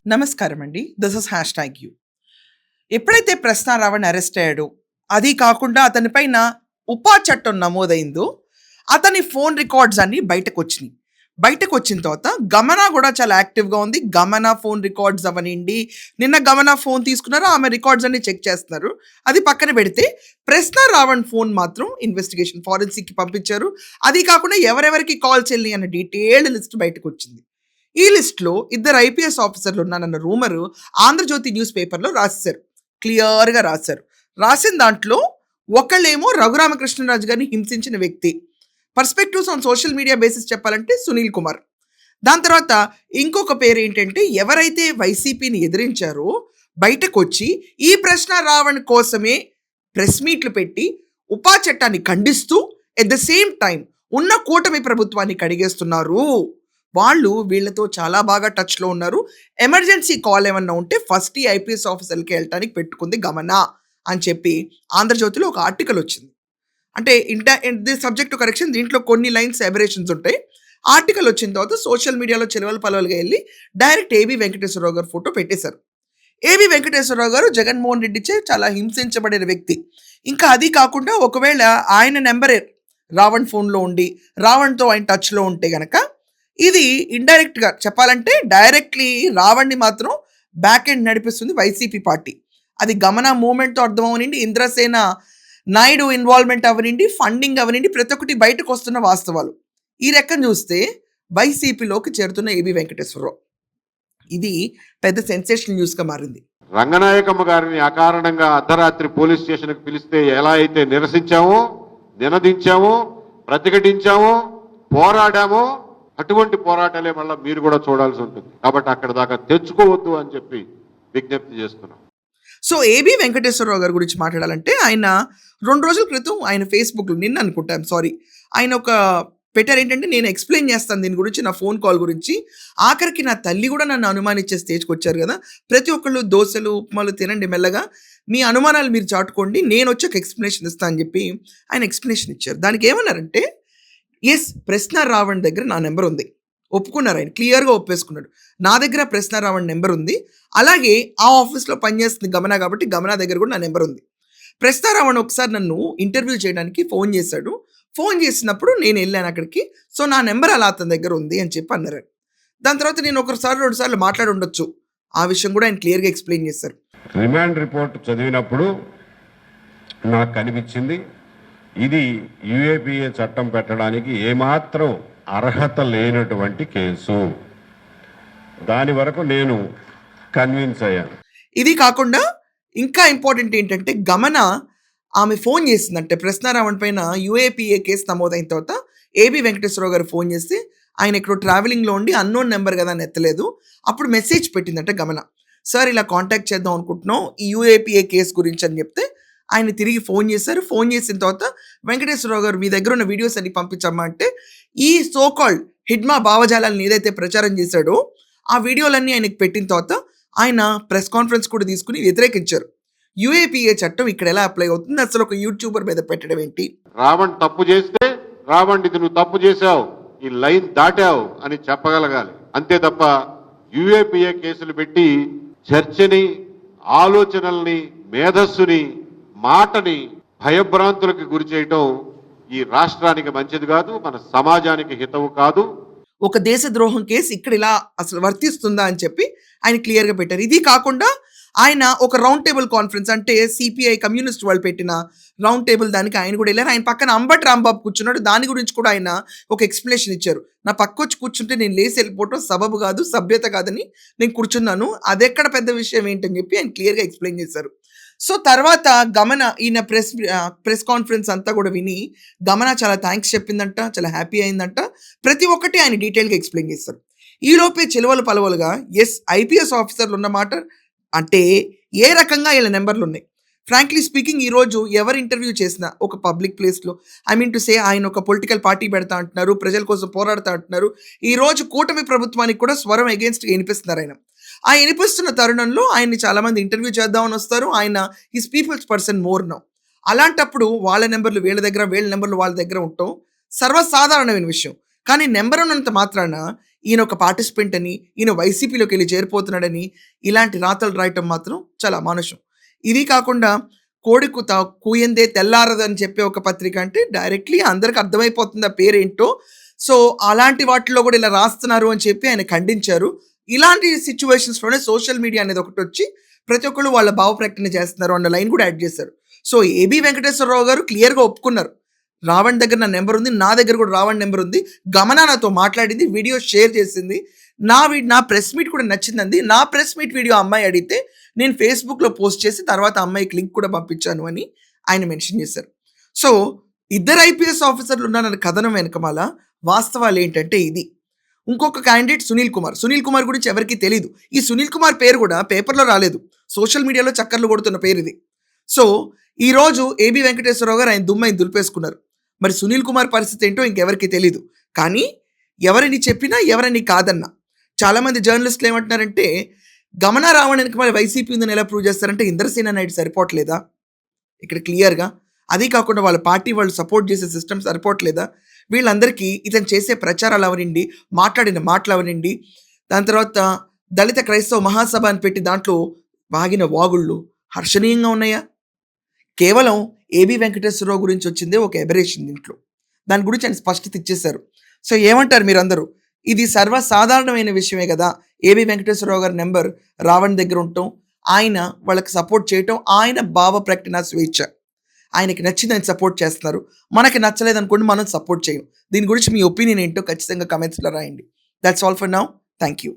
నమస్కారం అండి. This is hash tag you. ఎప్పుడైతే ప్రశ్నారావణ్ అరెస్ట్ అయ్యాడో, అది కాకుండా అతని పైన ఉపా చట్టం నమోదైందో, అతని ఫోన్ రికార్డ్స్ అన్నీ బయటకొచ్చినియి. బయటకొచ్చిన తర్వాత గమన గూడా చాలా యాక్టివ్‌గా ఉంది. గమన ఫోన్ రికార్డ్స్ అవ్వనియండి, నిన్న గమన ఫోన్ తీసుకున్నారు. ఆమె రికార్డ్స్ అన్నీ చెక్ చేస్తున్నారు. అది పక్కన పెడితే ప్రశ్నారావణ్ ఫోన్ మాత్రం ఇన్వెస్టిగేషన్ ఫారెన్సిక్‌కి పంపించారు. అది కాకుండా ఎవరెవరికి కాల్స్ ఎళ్ళినాయి అన్న డీటెయిల్డ్ లిస్ట్ బయటకొచ్చింది. ఈ లిస్ట్‌లో ఇద్దరు ఐపీఎస్ ఆఫీసర్‌లు ఉన్నారన్న రూమరు 'ఆంధ్రజ్యోతి' న్యూస్ పేపర్‌లో రాసేశారు. క్లియర్‌గా రాశారు. రాసిన దాంట్లో ఒకళ్ళేమో రఘురామకృష్ణరాజు గారిని హింసించిన వ్యక్తి. Perspectives on social media basis చెప్పాలంటే సునీల్ కుమార్. దాని తర్వాత ఇంకొక పేరేంటంటే ఎవరైతే వైసీపీని ఎదిరించారో బయటకొచ్చి ఈ ప్రశ్న రావణ్ కోసమే ప్రెస్ మీట్లు పెట్టి ఉపా చట్టాన్ని ఖండిస్తూ ఎట్ ద సేమ్ టైం ఉన్న కూటమి ప్రభుత్వాన్ని కడిగేస్తున్నారు. వాళ్ళు వీళ్ళతో చాలా బాగా టచ్‌లో ఉన్నారు. ఎమర్జెన్సీ కాల్ ఏమన్నా ఉంటే ఫస్ట్ ఈ ఐపీఎస్ ఆఫీసర్‌లకే ఎళ్ళటానికి పెట్టుకుంది గమన అని చెప్పి 'ఆంధ్రజ్యోతిలో' ఒక ఆర్టికల్ వచ్చింది. అంటే ది సబ్జెక్ట్ టు కరెక్షన్ దీంట్లో కొన్ని లైన్స్ అబరేషన్స్ ఉంటాయి. ఆర్టికల్ వచ్చిన తర్వాత సోషల్ మీడియాలో చిలవలు పలవలుగా ఎళ్లి డైరెక్ట్ ఏబీ వెంకటేశ్వరరావు గారి ఫోటో పెట్టేశారు. ఏబీ వెంకటేశ్వరరావు గారు జగన్మోహన్ రెడ్డిచే చాలా హింసించబడిన వ్యక్తి. ఇంకా అది కాకుండా ఒకవేళ ఆయన నంబరే రావణ్ ఫోన్‌లో ఉండి, రావణ్‌తో ఆయన టచ్‌లో ఉంటే గనక ఇది ఇండైరెక్ట్‌గా చెప్పాలంటే డైరెక్ట్‌లీ రావణ్‌ని మాత్రం బ్యాక్ ఎండ్ నడిపిస్తుంది వైసీపీ పార్టీ. అది గమన మూవ్‌మెంట్‌తో అర్థం అవ్వనియండి, ఇంద్రసేన నాయుడు ఇన్వాల్వ్‌మెంట్ అవ్వనియండి, ఫండింగ్ అవ్వనియండి, ప్రతి ఒక్కటి బయటకొస్తున్న వాస్తవాలు. ఈ లెక్కన చూస్తే వైసీపీలోకి చేరుతున్న ఏబీ వెంకటేశ్వరరావు. ఇది పెద్ద సెన్సేషనల్ న్యూస్‌గా మారింది. రంగనాయకమ్మ గారిని అకారణంగా అర్ధరాత్రి పోలీస్ స్టేషన్కి పిలిస్తే ఎలా అయితే నిరసించామో, నినదించామో, ప్రతిఘటించామో, పోరాడామో అటువంటి పోరాటాలే మళ్ళీ మీరు కూడా చూడాల్సి ఉంటుంది. కాబట్టి అక్కడ దాకా తెచ్చుకోవద్దు అని చెప్పి విజ్ఞప్తి చేస్తున్నాం. సో ఏబీ వెంకటేశ్వరరావు గారి గురించి మాట్లాడాలంటే ఆయన 2 రోజుల క్రితం ఆయన ఫేస్‌బుక్‌లో నిన్న అనుకుంటా సారీ. ఆయన ఒక పెట్టారు ఏంటంటే నేను ఎక్స్‌ప్లెయిన్ చేస్తాను దీని గురించి నా ఫోన్ కాల్ గురించి. ఆఖరికి నా తల్లి కూడా నన్ను అనుమానించే స్టేజ్‌కొచ్చారు గదా! ప్రతి ఒక్కళ్ళు దోసలు, ఉప్మాలు తినండి మెల్లగా. మీ అనుమానాలు మీరు చాటుకోండి. నేనొచ్చి ఒక ఎక్స్‌ప్లనేషన్ ఇస్తా అని చెప్పి ఆయన ఎక్స్‌ప్లనేషన్ ఇచ్చారు. దానికి ఏమన్నారంటే యెస్. ప్రశ్న రావణ్ దగ్గర నా నంబర్ ఉంది. ఒప్పుకున్నారు ఆయన. క్లియర్‌గా ఒప్పేసుకున్నాడు. నా దగ్గర ప్రశ్న రావణ్ నంబర్ ఉంది. అలాగే ఆ ఆఫీస్‌లో పనిచేస్తుంది గమన కాబట్టి గమన దగ్గర కూడా నా నంబర్ ఉంది. ప్రశ్న రావణ్ ఒకసారి నన్ను ఇంటర్వ్యూ చేయడానికి ఫోన్ చేశాడు. ఫోన్ చేసినప్పుడు నేను ఎళ్ళాను అక్కడికి. సో, నా నంబర్ అలా అతని దగ్గర ఉంది అని చెప్పి అన్నారు. దాని తర్వాత నేను ఒకసారి 2 సార్లు మాట్లాడి ఉండొచ్చు. ఆ విషయం కూడా ఆయన క్లియర్‌గా ఎక్స్‌ప్లెయిన్ చేశారు. రిమాండ్ రిపోర్ట్ చదివినప్పుడు నాకు కనిపించింది ఇది యూఏపీఏ చట్టం పెట్టడానికి ఏమాత్రం అర్హత లేనటువంటి కేసు. దాని వరకు నేను కన్విన్స్ అయ్యాను. ఇది కాకుండా ఇంకా ఇంపార్టెంట్ ఏంటంటే గమన ఆమె ఫోన్ చేసిందంటే ప్రశ్నారావణ్ పైన యూఏపీఏ కేసు నమోదైన తర్వాత ఏబీ వెంకటేశ్వరరావు గారు ఫోన్ చేసి ఆయన ఎక్కడో ట్రావెలింగ్‌లో ఉండి అన్నోన్ నెంబర్ కదా అని ఎత్తలేదు. అప్పుడు మెసేజ్ పెట్టిందంట గమన. సార్ ఇలా కాంటాక్ట్ చేద్దాం అనుకుంటున్నాం ఈ యూఏపీఏ కేసు గురించి అని చెప్తే ఆయన తిరిగి ఫోన్ చేశారు. ఫోన్ చేసిన తర్వాత వెంకటేశ్వరరావు గారు మీ దగ్గర ఉన్న వీడియోస్ అన్ని పంపించమ్మా అంటే ఈ సో కాల్డ్ హిడ్మా భావజాలాలను ఏదైతే ప్రచారం చేశాడో ఆ వీడియోలన్నీ ఆయనకి పెట్టిన తర్వాత ఆయన ప్రెస్ కాన్ఫరెన్స్ కూడా తీసుకుని వ్యతిరేకించారు. యూఏపీఏ చట్టం ఇక్కడ ఎలా అప్లై అవుతుంది అసలు ఒక యూట్యూబర్ మీద పెట్టడం ఏంటి? రావణ్ తప్పు చేస్తే రావణ్ ఇది నువ్వు తప్పు చేశావు, ఈ లైన్ దాటావు అని చెప్పగలగాలి. అంతే తప్ప యూఏపీఏ కేసులు పెట్టి చర్చని, ఆలోచనల్ని, మేధస్సుని, మాటని భయభ్రాంతులకు గురి చేయటం ఈ రాష్ట్రానికి మంచిది కాదు, మన సమాజానికి హితవు కాదు. ఒక దేశద్రోహం కేసు ఇక్కడ ఇలా అసలు వర్తిస్తుందా అని చెప్పి ఆయన క్లియర్‌గా పెట్టారు. ఇది కాకుండా ఆయన ఒక రౌండ్ టేబుల్ కాన్ఫరెన్స్ అంటే సిపిఐ కమ్యూనిస్ట్ వాళ్ళు పెట్టిన రౌండ్ టేబుల్ దానికి ఆయన కూడా ఎళ్లారు. ఆయన పక్కన అంబటి రాంబాబు కూర్చున్నాడు. దాని గురించి కూడా ఆయన ఒక ఎక్స్‌ప్లనేషన్ ఇచ్చారు. నా పక్కొచ్చి కూర్చుంటే నేను లేసి వెళ్ళిపోవటం సబబు కాదు, సభ్యత కాదని నేను కూర్చున్నాను. అదెక్కడ పెద్ద విషయం ఏంటని చెప్పి ఆయన క్లియర్‌గా ఎక్స్‌ప్లెయిన్ చేశారు. సో, తర్వాత గమన ఈయన ప్రెస్ కాన్ఫరెన్స్ అంతా కూడా విని గమన చాలా థాంక్స్ చెప్పిందంట. చాలా హ్యాపీ అయిందంట. ప్రతి ఒక్కటి ఆయన డీటెయిల్‌గా ఎక్స్‌ప్లెయిన్ చేశారు. ఈలోపే చిలవలు పలవలుగా యెస్ ఐపీఎస్ ఆఫీసర్‌లు ఉన్నమాట అంటే ఏ రకంగా ఈళ్ళ నంబర్‌లున్నాయి. ఫ్రాంక్లీ స్పీకింగ్ ఈరోజు ఎవరు ఇంటర్వ్యూ చేసినా ఒక పబ్లిక్ ప్లేస్‌లో ఐ మీన్ టు సే ఆయన ఒక పొలిటికల్ పార్టీ పెడతా అంటున్నారు. ప్రజల కోసం పోరాడుతా అంటున్నారు. ఈరోజు కూటమి ప్రభుత్వానికి కూడా స్వరం అగెయిన్స్ట్‌గా ఇనిపిస్తున్నారు ఆయన. ఆ ఇనిపిస్తున్న తరుణంలో ఆయన్ని చాలామంది ఇంటర్వ్యూ చేద్దామని వస్తారు. ఆయన is people's person more now. అలాంటప్పుడు వాళ్ళ నంబర్‌లు వీళ్ళ దగ్గర, వీళ్ళ నంబర్‌లు వాళ్ళ దగ్గర ఉండటం సర్వసాధారణమైన విషయం. కానీ నంబర్ ఉన్నంత మాత్రాన ఈయన ఒక పార్టిసిపెంట్ అని, ఈయన వైసీపీలోకి వెళ్ళి చేరిపోతున్నాడని ఇలాంటి రాతలు రాయటం మాత్రం చాలా అమానుషం. ఇది కాకుండా కోడి కూత కూయందే తెల్లారదు అని చెప్పే ఒక పత్రిక అంటే డైరెక్ట్లీ అందరికి అర్థమైపోతుంది ఆ పేరేంటో. సో అలాంటి వాటిలో కూడా ఇలా రాస్తున్నారు అని చెప్పి ఆయన ఖండించారు. ఇలాంటి సిచ్యువేషన్స్లోనే సోషల్ మీడియా అనేది ఒకటి వచ్చి ప్రతి ఒక్కళ్ళు వాళ్ళ భావ ప్రకటన చేస్తున్నారు అన్న లైన్ కూడా యాడ్ చేశారు. సో ఏబి వెంకటేశ్వరరావు గారు క్లియర్గా ఒప్పుకున్నారు, రావణ్ దగ్గర నా నెంబర్ ఉంది, నా దగ్గర కూడా రావణ్ నెంబర్ ఉంది, గమన నాతో మాట్లాడింది, వీడియో షేర్ చేసింది, నా ప్రెస్ మీట్ కూడా నచ్చిందండి, నా ప్రెస్ మీట్ వీడియో అమ్మాయి అడిగితే నేను ఫేస్బుక్లో పోస్ట్ చేసి తర్వాత అమ్మాయికి లింక్ కూడా పంపించాను అని ఆయన మెన్షన్ చేశారు. సో ఇద్దరు ఐపీఎస్ ఆఫీసర్లు ఉన్నారన్న కథనం వెనకమాల వాస్తవాలు ఏంటంటే ఇది. ఇంకొక క్యాండిడేట్ సునీల్ కుమార్ గురించి ఎవరికీ తెలియదు. ఈ సునీల్ కుమార్ పేరు కూడా పేపర్లో రాలేదు, సోషల్ మీడియాలో చక్కర్లు కొడుతున్న పేరు ఇది. సో ఈరోజు ఏబి వెంకటేశ్వరరావు గారు ఆయన దుమ్మైని దులిపేసుకున్నారు. మరి సునీల్ కుమార్ పరిస్థితి ఏంటో ఇంకెవరికి తెలియదు. కానీ ఎవరిని చెప్పినా ఎవరిని కాదన్నా చాలామంది జర్నలిస్టులు ఏమంటున్నారంటే గమన రావడానికి మరి వైసీపీ ఉందని ఎలా ప్రూవ్ చేస్తారంటే ఇంద్రసేన నాయుడు సరిపోవట్లేదా ఇక్కడ క్లియర్గా? అదే కాకుండా వాళ్ళ పార్టీ వాళ్ళు సపోర్ట్ చేసే సిస్టమ్ సరిపోవట్లేదా? వీళ్ళందరికీ ఇతను చేసే ప్రచారాలు అవనండి, మాట్లాడిన మాటలు అవనండి, దాని తర్వాత దళిత క్రైస్తవ మహాసభ అని పెట్టి దాంట్లో వాగిన వాగుళ్ళు హర్షణీయంగా ఉన్నాయా? కేవలం ఏబి వెంకటేశ్వరరావు గురించి వచ్చిందే ఒక ఎబరేషన్ దీంట్లో. దాని గురించి ఆయన స్పష్టత ఇచ్చేశారు. సో ఏమంటారు మీరందరూ? ఇది సర్వసాధారణమైన విషయమే కదా, ఏబి వెంకటేశ్వరరావు గారి నెంబర్ రావణ్ దగ్గర ఉండటం, ఆయన వాళ్ళకి సపోర్ట్ చేయటం ఆయన భావ ప్రకటన స్వేచ్ఛ. ఆయనకి నచ్చింది ఆయన సపోర్ట్ చేస్తున్నారు, మనకి నచ్చలేదు అనుకోండి మనం సపోర్ట్ చేయం. దీని గురించి మీ ఒపీనియన్ ఏంటో ఖచ్చితంగా కమెంట్స్లో రాయండి. That's all for now. Thank you.